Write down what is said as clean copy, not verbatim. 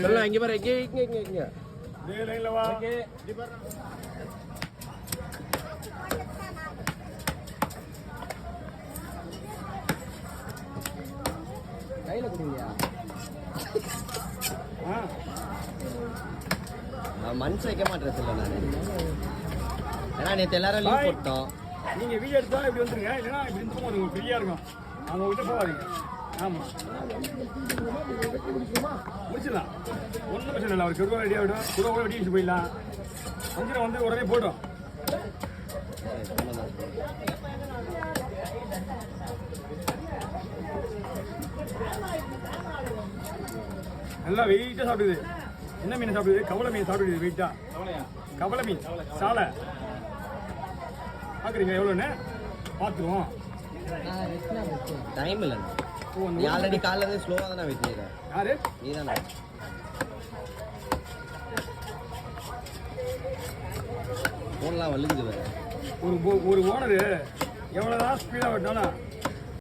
சொல்லலாம் இங்க பாரு இங்க டேய் லைன்ல வா. கையில குடிங்கயா. மனசு வைக்க மாட்டேன் சொல்ல நான். ஏன்னா நேற்று எல்லாரும் லீவ் போட்டோம். நீங்க வீடியோ எடுத்தாலும் இப்படி வந்துருங்க, இல்லைன்னா இப்படி இருக்கும் உங்களுக்கு ஃப்ரீயா இருக்கும். அவங்க விட்டு போவாதீங்க. ஆமா முடிச்சிடலாம், ஒன்றும் பிரச்சனை இல்லை. அவர் குருவா ரெடி ஆகிடும், குருவா வெடி வச்சு போயிடலாம். அஞ்சரை வந்து உடனே போய்டும். நல்லா வெயிட்டாக சாப்பிடுது. என்ன மீன் சாப்பிடுது? கவலை மீன் சாப்பிடுது வெயிட்டா. கவலை மீன் சாலை பார்க்குறீங்க எவ்வளோன்னு பார்த்துருவோம். டைம் இல்லை, நீ ஆல்ரெடி காலைல இருந்து ஸ்லோவாக தானே வெட்டினீங்க. யாரு? நீ தானே. ஃபோன்லாம் வலிஞ்சு வேறு. ஒரு ஓனரு எவ்வளோதான் ஸ்பீடாக வெட்டினாலும்